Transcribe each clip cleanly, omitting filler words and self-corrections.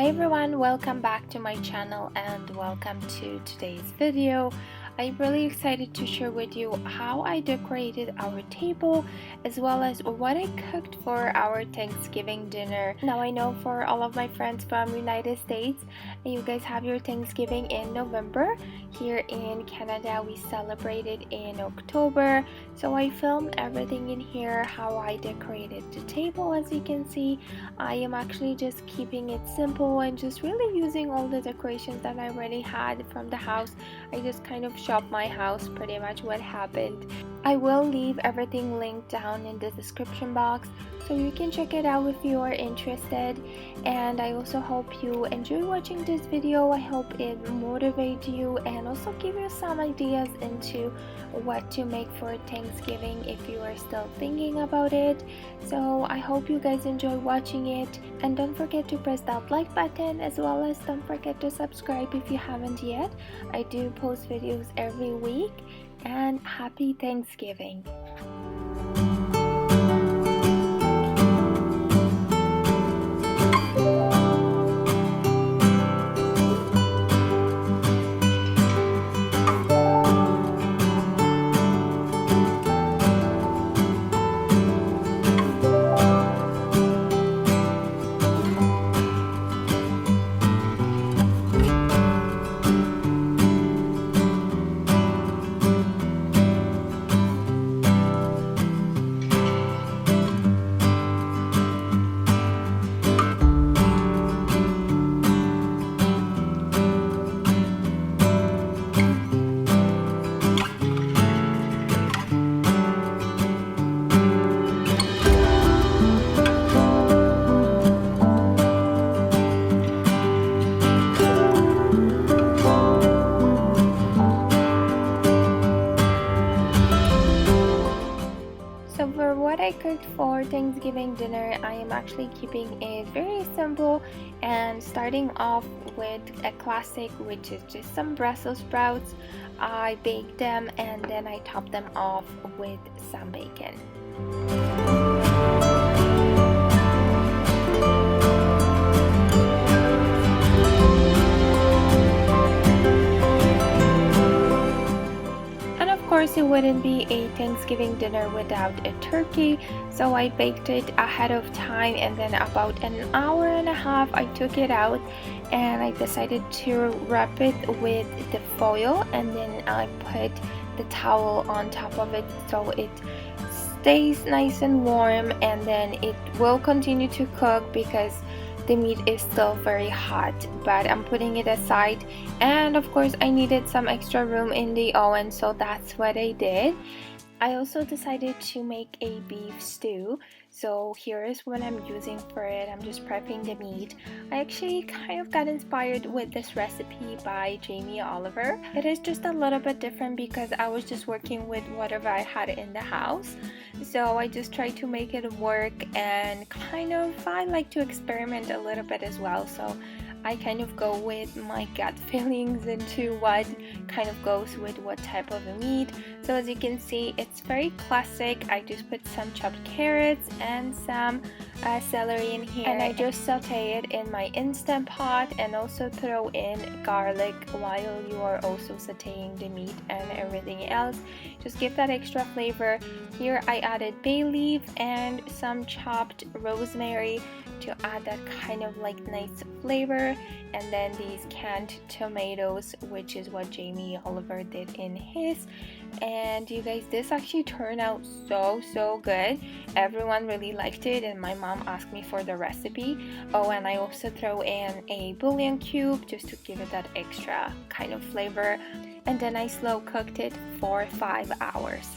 Hi everyone, welcome back to my channel and welcome to today's video. I'm really excited to share with you how I decorated our table as well as what I cooked for our Thanksgiving dinner. Now I know for all of my friends from United States, you guys have your Thanksgiving in November. Here in Canada, we celebrated in October. So I filmed everything in here, how I decorated the table. As you can see, I am actually just keeping it simple and just really using all the decorations that I already had from the house. I just kind of shopped my house, pretty much what happened. I will leave everything linked down in the description box so you can check it out if you are interested. And I also hope you enjoy watching this video. I hope it motivates you and also give you some ideas into what to make for Thanksgiving if you are still thinking about it. So I hope you guys enjoy watching it, and don't forget to press that like button, as well as don't forget to subscribe if you haven't yet. I do post videos every week, and happy Thanksgiving. So for what I cooked for Thanksgiving dinner, I am actually keeping it very simple and starting off with a classic, which is just some Brussels sprouts. I baked them and then I topped them off with some bacon. Of course, it wouldn't be a Thanksgiving dinner without a turkey, so I baked it ahead of time, and then about an hour and a half I took it out and I decided to wrap it with the foil, and then I put the towel on top of it so it stays nice and warm, and then it will continue to cook because the meat is still very hot. But I'm putting it aside, and of course I needed some extra room in the oven, so that's what I did. I also decided to make a beef stew, so here is what I'm using for it. I'm just prepping the meat. I actually kind of got inspired with this recipe by Jamie Oliver. It is just a little bit different because I was just working with whatever I had in the house, so I just tried to make it work, and kind of I like to experiment a little bit as well, so I kind of go with my gut feelings into what kind of goes with what type of a meat. So as you can see, it's very classic. I just put some chopped carrots and some celery in here, and I just saute it in my Instant Pot, and also throw in garlic while you are also sauteing the meat and everything else. Just give that extra flavor. Here I added bay leaf and some chopped rosemary to add that kind of like nice flavor, and then these canned tomatoes, which is what Jamie Oliver did in his. And you guys, this actually turned out so good. Everyone really liked it, and my mom asked me for the recipe. Oh, and I also throw in a bouillon cube just to give it that extra kind of flavor, and then I slow cooked it for 5 hours.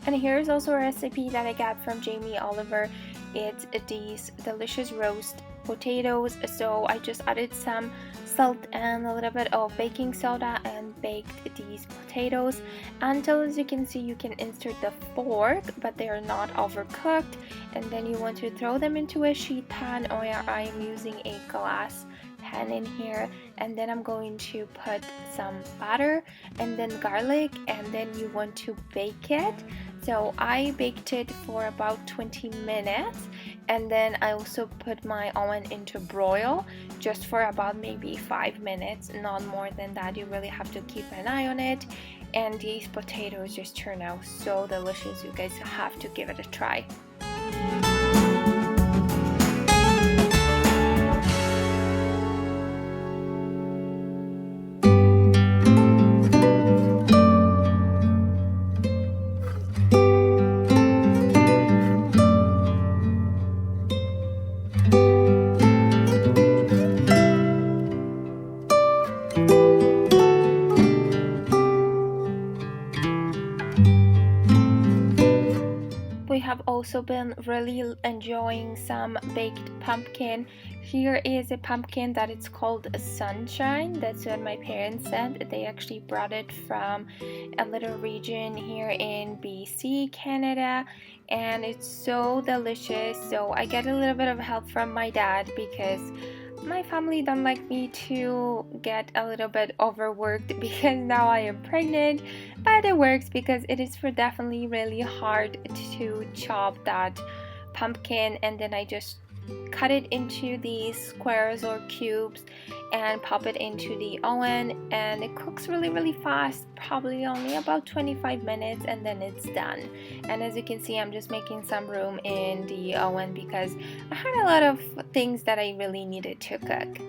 And here's also a recipe that I got from Jamie Oliver. It's these delicious roast potatoes. So I just added some salt and a little bit of baking soda and baked these potatoes until, as you can see, you can insert the fork but they are not overcooked, and then you want to throw them into a sheet pan, or I am using a glass pan in here, and then I'm going to put some butter and then garlic, and then you want to bake it. So I baked it for about 20 minutes, and then I also put my oven into broil just for about maybe 5 minutes, not more than that. You really have to keep an eye on it. And these potatoes just turn out so delicious. You guys have to give it a try. We have also been really enjoying some baked pumpkin. Here is a pumpkin that it's called Sunshine. That's what my parents said. They actually brought it from a little region here in BC, Canada, and it's so delicious. So I get a little bit of help from my dad because my family don't like me to get a little bit overworked because now I am pregnant, but it works because it is for definitely really hard to chop that pumpkin, and then I just cut it into these squares or cubes and pop it into the oven, and it cooks really fast, probably only about 25 minutes, and then it's done. And as you can see, I'm just making some room in the oven because I had a lot of things that I really needed to cook.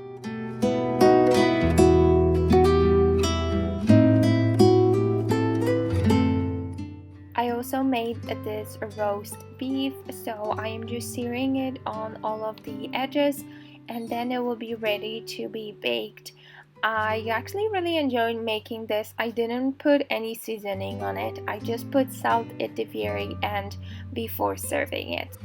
I also made this roast beef, so I am just searing it on all of the edges, and then it will be ready to be baked. I actually really enjoyed making this. I didn't put any seasoning on it. I just put salt at the very end before serving it.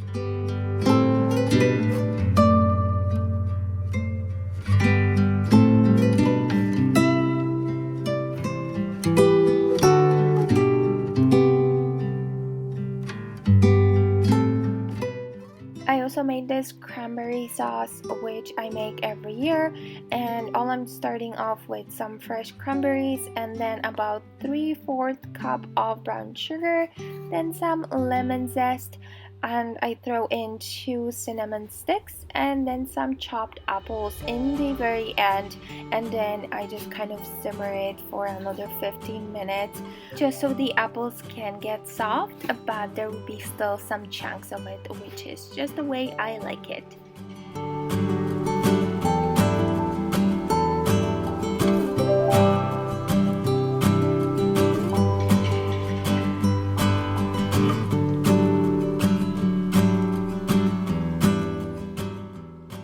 I also made this cranberry sauce, which I make every year, and all I'm starting off with some fresh cranberries and then about 3/4 cup of brown sugar, then some lemon zest, and I throw in 2 cinnamon sticks and then some chopped apples in the very end, and then I just kind of simmer it for another 15 minutes just so the apples can get soft, but there will be still some chunks of it, which is just the way I like it.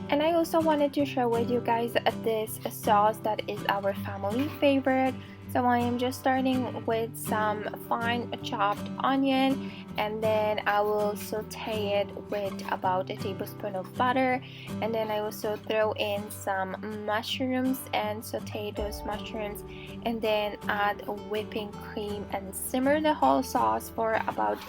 And I also wanted to share with you guys this sauce that is our family favorite. So I am just starting with some fine chopped onion, and then I will saute it with about a tablespoon of butter, and then I also throw in some mushrooms and saute those mushrooms, and then add whipping cream and simmer the whole sauce for about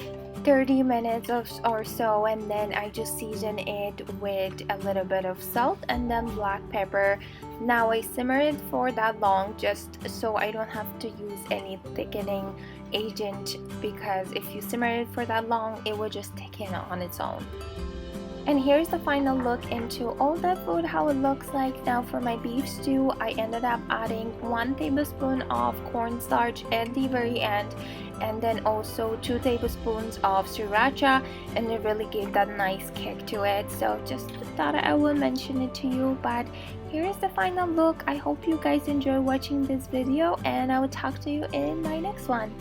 30 minutes or so, and then I just season it with a little bit of salt and then black pepper. Now I simmer it for that long just so I don't have to use any thickening agent, because if you simmer it for that long it will just thicken on its own. And here's the final look into all that food, how it looks like. Now for my beef stew, I ended up adding 1 tablespoon of cornstarch at the very end, and then also 2 tablespoons of sriracha, and it really gave that nice kick to it. So just thought I will mention it to you. But here is the final look. I hope you guys enjoy watching this video, and I will talk to you in my next one.